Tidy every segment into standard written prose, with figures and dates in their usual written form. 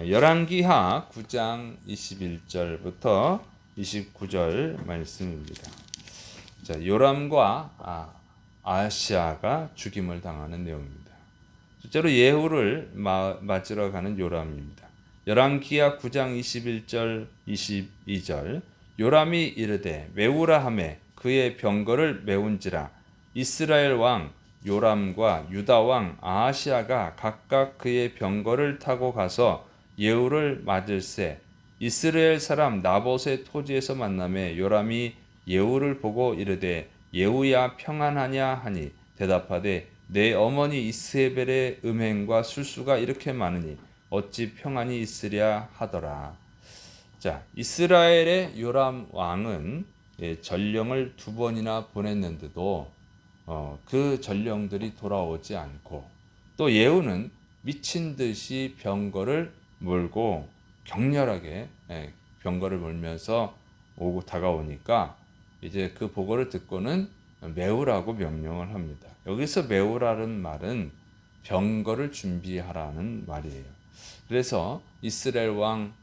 열왕기하 9장 21절부터 29절 말씀입니다. 자, 요람과 아하시아가 죽임을 당하는 내용입니다. 실제로 예후를 맞으러 가는 요람입니다. 열왕기하 9장 21절 22절 요람이 이르되 메우라 하매 그의 병거를 메운지라. 이스라엘 왕 요람과 유다 왕 아하시아가 각각 그의 병거를 타고 가서 예후를 맞을세. 이스라엘 사람 나봇의 토지에서 만나매 요람이 예후를 보고 이르되 예후야 평안하냐 하니 대답하되 내 어머니 이스벨의 음행과 술수가 이렇게 많으니 어찌 평안이 있으랴 하더라. 자, 이스라엘의 요람 왕은 전령을 2번이나 보냈는데도 그 전령들이 돌아오지 않고, 또 예후는 미친 듯이 병거를 몰고 격렬하게 병거를 몰면서 오고 다가오니까 이제 그 보고를 듣고는 메우라고 명령을 합니다. 여기서 메우라는 말은 병거를 준비하라는 말이에요. 그래서 이스라엘 왕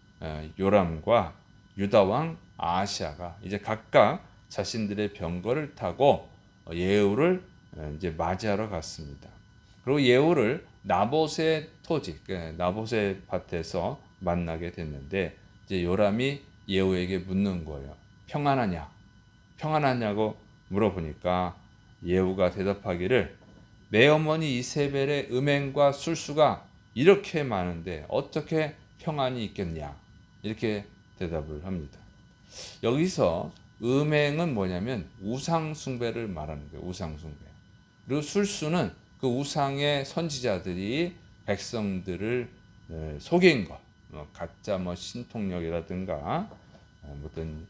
요람과 유다 왕 아하시아가 이제 각각 자신들의 병거를 타고 예후를 이제 맞이하러 갔습니다. 그리고 예후를 나봇의 토지, 나봇의 밭에서 만나게 됐는데, 이제 요람이 예후에게 묻는 거예요. 평안하냐? 평안하냐고 물어보니까 예후가 대답하기를 내 어머니 이세벨의 음행과 술수가 이렇게 많은데 어떻게 평안이 있겠냐? 이렇게 대답을 합니다. 여기서 음행은 뭐냐면 우상 숭배를 말하는 거예요. 우상 숭배. 그리고 술수는 그 우상의 선지자들이 백성들을 속인 것, 가짜 신통력이라든가 어떤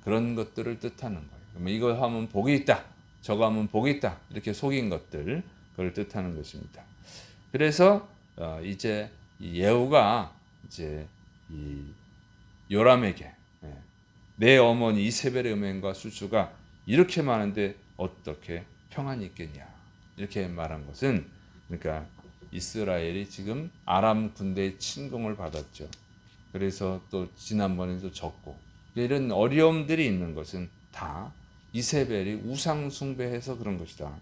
그런 것들을 뜻하는 거예요. 그러면 이거 하면 복이 있다, 저거 하면 복이 있다, 이렇게 속인 것들, 그걸 뜻하는 것입니다. 그래서 이제 예후가 이제 이 요람에게 내 어머니 이세벨의 음행과 술수가 이렇게 많은데 어떻게 평안이 있겠냐, 이렇게 말한 것은, 그러니까 이스라엘이 지금 아람 군대의 침공을 받았죠. 그래서 또 지난번에도 졌고, 이런 어려움들이 있는 것은 다 이세벨이 우상 숭배해서 그런 것이다.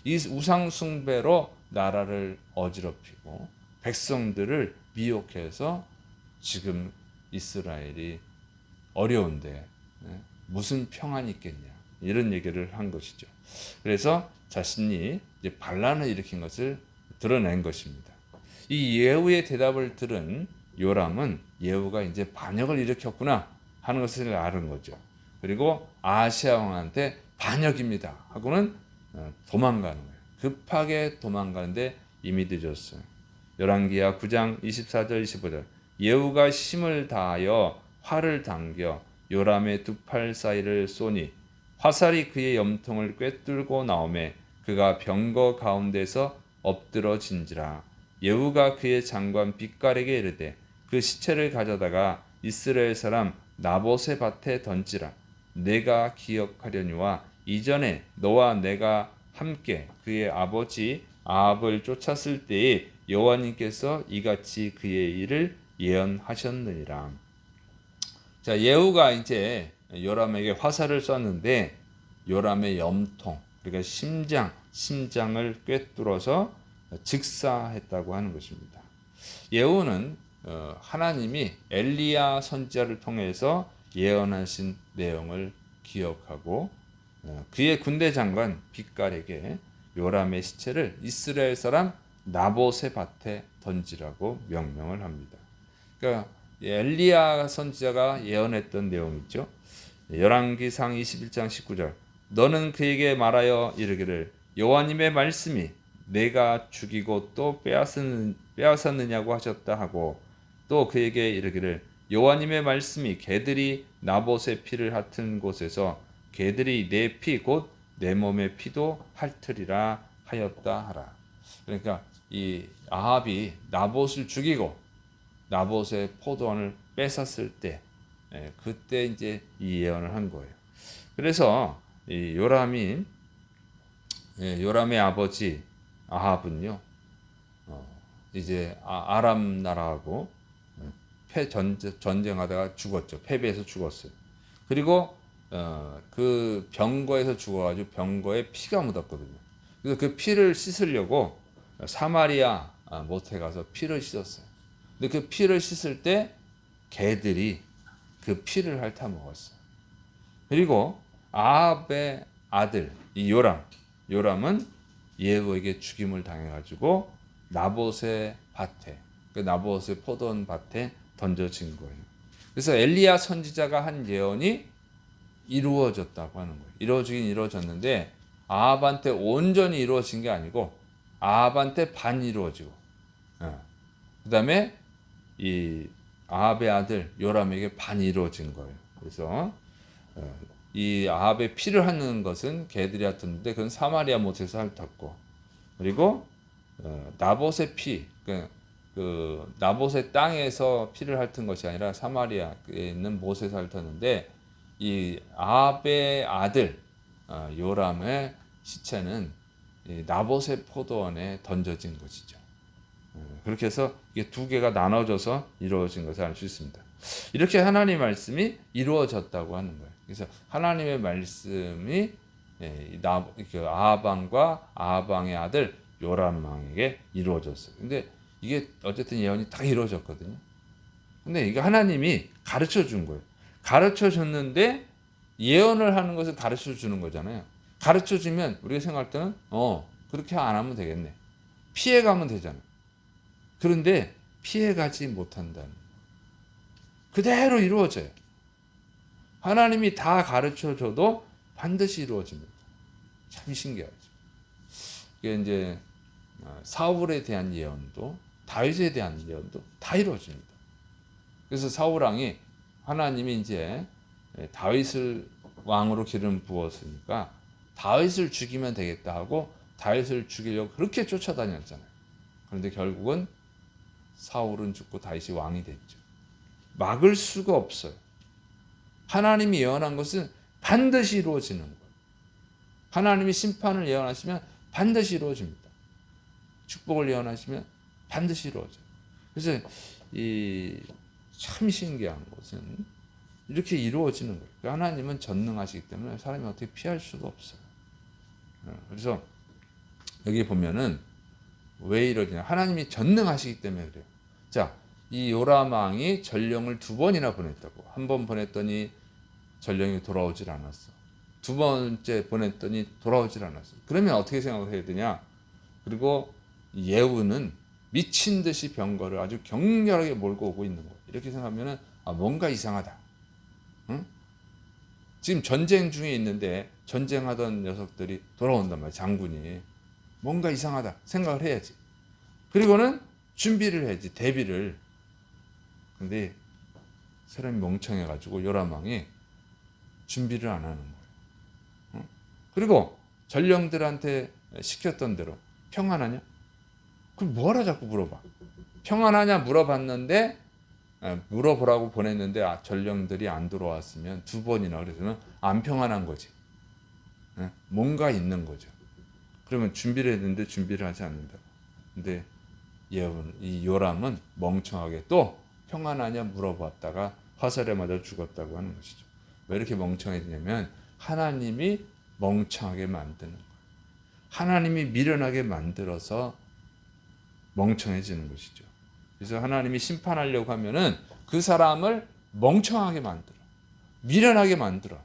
이 우상 숭배로 나라를 어지럽히고 백성들을 미혹해서 지금 이스라엘이 어려운데 무슨 평안이 있겠냐, 이런 얘기를 한 것이죠. 그래서 자신이 이제 반란을 일으킨 것을 드러낸 것입니다. 이 예후의 대답을 들은 요람은 예후가 이제 반역을 일으켰구나 하는 것을 아는 거죠. 그리고 아하시아 왕한테 반역입니다 하고는 도망가는 거예요. 급하게 도망가는데 이미 늦었어요. 열왕기하 9장 24절 25절 예후가 힘을 다하여 활을 당겨 요람의 두 팔 사이를 쏘니 화살이 그의 염통을 꿰뚫고 나오매 그가 병거 가운데서 엎드러진지라. 예후가 그의 장관 빛깔에게 이르되 그 시체를 가져다가 이스라엘 사람 나봇의 밭에 던지라. 내가 기억하려니와 이전에 너와 내가 함께 그의 아버지 아합을 쫓았을 때에 여호와님께서 이같이 그의 일을 예언하셨느니라. 자, 예후가 이제 요람에게 화살을 쐈는데 요람의 염통, 그러니까 심장을 꿰뚫어서 즉사했다고 하는 것입니다. 예후는 하나님이 엘리야 선지자를 통해서 예언하신 내용을 기억하고 그의 군대 장관 빛깔에게 요람의 시체를 이스라엘 사람 나봇의 밭에 던지라고 명령을 합니다. 그러니까 엘리야 선지자가 예언했던 내용이죠. 열왕기상 21장 19절 너는 그에게 말하여 이르기를 여호와님의 말씀이 내가 죽이고 또 빼앗았느냐고 하셨다 하고, 또 그에게 이르기를 여호와님의 말씀이 개들이 나봇의 피를 핥은 곳에서 개들이 내 피 곧 내 몸의 피도 핥으리라 하였다 하라. 그러니까 이 아합이 나봇을 죽이고 나봇의 포도원을 뺏었을 때, 그때 이제 이 예언을 한 거예요. 그래서 이 요람의 아버지 아합은요, 이제 아람 나라하고 전쟁하다가 죽었죠. 패배해서 죽었어요. 그리고 그 병거에서 죽어가지고 병거에 피가 묻었거든요. 그래서 그 피를 씻으려고 사마리아 못에 가서 피를 씻었어요. 근데 그 피를 씻을 때 개들이 그 피를 핥아 먹었어요. 그리고 아합의 아들 이 요람은 예후에게 죽임을 당해가지고 나봇의 밭에 그 나봇의 포도원 밭에 던져진 거예요. 그래서 엘리야 선지자가 한 예언이 이루어졌다고 하는 거예요. 이루어지긴 이루어졌는데 아합한테 온전히 이루어진 게 아니고 아합한테 반 이루어지고 그다음에 이 아합의 아들 요람에게 반 이루어진 거예요. 그래서 이 아합의 피를 핥는 것은 개들이 핥았는데 그건 사마리아 못에서 핥았고 그리고 나봇의 피, 그 나봇의 땅에서 피를 핥은 것이 아니라 사마리아에 있는 못에서 핥았는데 이 아합의 아들 요람의 시체는 이 나봇의 포도원에 던져진 것이죠. 그렇게 해서 이게 두 개가 나눠져서 이루어진 것을 알 수 있습니다. 이렇게 하나님의 말씀이 이루어졌다고 하는 거예요. 그래서 하나님의 말씀이 그 아합왕과 아합왕의 아들 요람왕에게 이루어졌어요. 근데 이게 어쨌든 예언이 다 이루어졌거든요. 근데 이게 하나님이 가르쳐 준 거예요. 가르쳐 줬는데 예언을 하는 것은 가르쳐 주는 거잖아요. 가르쳐 주면 우리가 생각할 때는 그렇게 안 하면 되겠네. 피해 가면 되잖아요. 그런데 피해가지 못한다는 그대로 이루어져요. 하나님이 다 가르쳐줘도 반드시 이루어집니다. 참 신기하죠. 이게 이제 사울에 대한 예언도 다윗에 대한 예언도 다 이루어집니다. 그래서 사울 왕이 하나님이 이제 다윗을 왕으로 기름 부었으니까 다윗을 죽이면 되겠다 하고 다윗을 죽이려고 그렇게 쫓아다녔잖아요. 그런데 결국은 사울은 죽고 다윗이 왕이 됐죠. 막을 수가 없어요. 하나님이 예언한 것은 반드시 이루어지는 거예요. 하나님이 심판을 예언하시면 반드시 이루어집니다. 축복을 예언하시면 반드시 이루어져요. 그래서 이 참 신기한 것은 이렇게 이루어지는 거예요. 하나님은 전능하시기 때문에 사람이 어떻게 피할 수가 없어요. 그래서 여기 보면은 왜 이러냐? 하나님이 전능하시기 때문에 그래요. 자, 이 요람 왕이 전령을 2번이나 보냈다고. 한 번 보냈더니 전령이 돌아오질 않았어. 2번째 보냈더니 돌아오질 않았어. 그러면 어떻게 생각을 해야 되냐? 그리고 예후는 미친 듯이 병거를 아주 격렬하게 몰고 오고 있는 거예요. 이렇게 생각하면은 뭔가 이상하다. 응? 지금 전쟁 중에 있는데 전쟁하던 녀석들이 돌아온단 말이야. 장군이. 뭔가 이상하다 생각을 해야지. 그리고는 준비를 해야지. 대비를. 근데 사람이 멍청해가지고 요람왕이 준비를 안 하는 거예요. 그리고 전령들한테 시켰던 대로 평안하냐? 그럼 뭐하러 자꾸 물어봐? 평안하냐 물어봤는데 물어보라고 보냈는데 전령들이 안 돌아왔으면 2번이나 그래서는 안 평안한 거지. 뭔가 있는 거죠. 그러면 준비를 했는데 준비를 하지 않는다. 근데 이 요람은 멍청하게 또 평안하냐 물어봤다가 화살에 맞아 죽었다고 하는 것이죠. 왜 이렇게 멍청해지냐면 하나님이 멍청하게 만드는 거예요. 하나님이 미련하게 만들어서 멍청해지는 것이죠. 그래서 하나님이 심판하려고 하면은 그 사람을 멍청하게 만들어. 미련하게 만들어.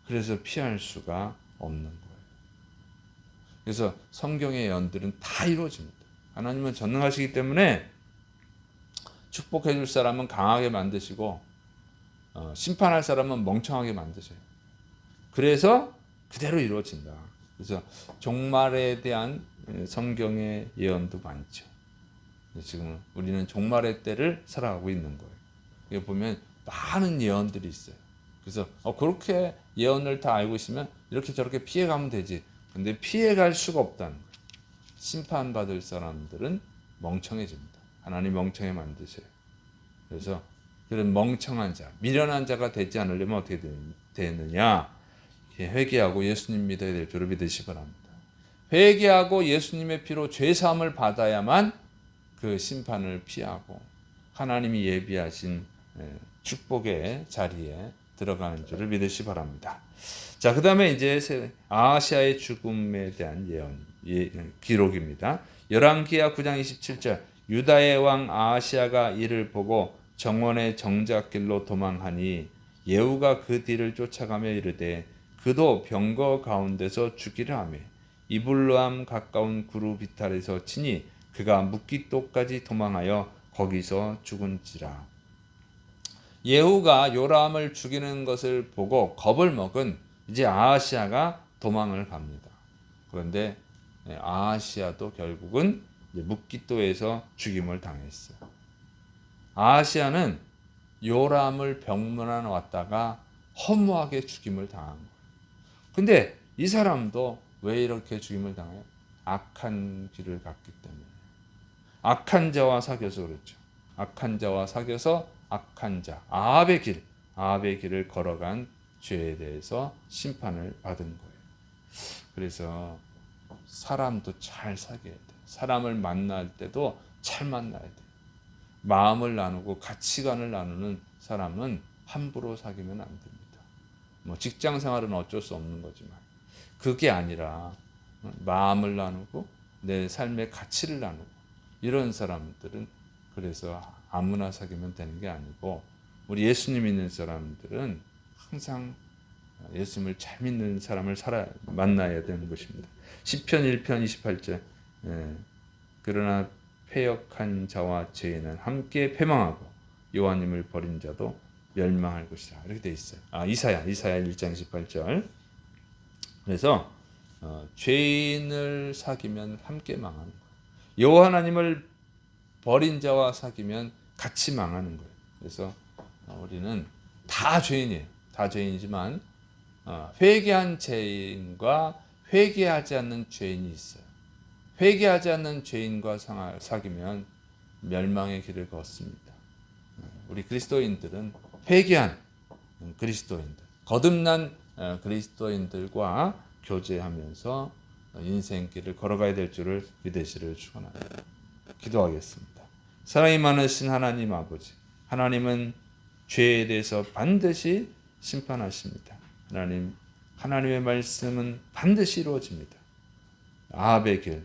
그래서 피할 수가 없는 거예요. 그래서 성경의 예언들은 다 이루어집니다. 하나님은 전능하시기 때문에 축복해 줄 사람은 강하게 만드시고 심판할 사람은 멍청하게 만드셔요. 그래서 그대로 이루어진다. 그래서 종말에 대한 성경의 예언도 많죠. 지금 우리는 종말의 때를 살아가고 있는 거예요. 여기 보면 많은 예언들이 있어요. 그래서 그렇게 예언을 다 알고 있으면 이렇게 저렇게 피해가면 되지. 근데 피해갈 수가 없다는 거예요. 심판받을 사람들은 멍청해집니다. 하나님 멍청해 만드셔요. 그래서 그런 멍청한 자, 미련한 자가 되지 않으려면 어떻게 되느냐? 회개하고 예수님 믿어야 될 줄을 믿으시기 바랍니다. 회개하고 예수님의 피로 죄 사함을 받아야만 그 심판을 피하고 하나님이 예비하신 축복의 자리에 들어가는 줄을 믿으시 바랍니다. 자, 그 다음에 이제 아하시아의 죽음에 대한 기록입니다. 열왕기하 9장 27절 유다의 왕 아하시아가 이를 보고 정원의 정작길로 도망하니 예후가 그 뒤를 쫓아가며 이르되 그도 병거 가운데서 죽이라 하며 이블루함 가까운 구루 비탈에서 치니 그가 묵깃도까지 도망하여 거기서 죽은지라. 예후가 요람을 죽이는 것을 보고 겁을 먹은 이제 아하시아가 도망을 갑니다. 그런데 아하시아도 결국은 묵깃도에서 죽임을 당했어요. 아하시아는 요람을 병문안 왔다가 허무하게 죽임을 당한 거예요. 근데 이 사람도 왜 이렇게 죽임을 당해요? 악한 길을 갔기 때문에. 악한 자와 사귀어서 그렇죠. 악한 자와 사귀어서 악한 자, 아합의 길을 걸어간 죄에 대해서 심판을 받은 거예요. 그래서 사람도 잘 사귀어야 돼요. 사람을 만날 때도 잘 만나야 돼요. 마음을 나누고 가치관을 나누는 사람은 함부로 사귀면 안 됩니다. 직장 생활은 어쩔 수 없는 거지만 그게 아니라 마음을 나누고 내 삶의 가치를 나누고 이런 사람들은 그래서 아무나 사귀면 되는 게 아니고 우리 예수님 믿는 사람들은 항상 예수님을 잘 믿는 사람을 만나야 되는 것입니다. 시편 1편 28절 그러나 패역한 자와 죄인은 함께 패망하고 여호와님을 버린 자도 멸망할 것이다. 이렇게 돼 있어요. 이사야 1장 18절. 그래서 죄인을 사귀면 함께 망하는 거예요. 여호와 하나님을 버린 자와 사귀면 같이 망하는 거예요. 그래서 우리는 다 죄인이에요. 다 죄인이지만 회개한 죄인과 회개하지 않는 죄인이 있어요. 회개하지 않는 죄인과 사귀면 멸망의 길을 걷습니다. 우리 그리스도인들은 회개한 그리스도인들, 거듭난 그리스도인들과 교제하면서 인생길을 걸어가야 될 줄을 믿으시를 축원합니다. 기도하겠습니다. 사랑이 많으신 하나님 아버지, 하나님은 죄에 대해서 반드시 심판하십니다. 하나님의 말씀은 반드시 이루어집니다. 아합의 길,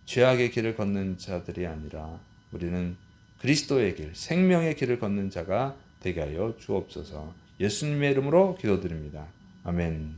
죄악의 길을 걷는 자들이 아니라 우리는 그리스도의 길, 생명의 길을 걷는 자가 되게 하여 주옵소서. 예수님의 이름으로 기도드립니다. 아멘.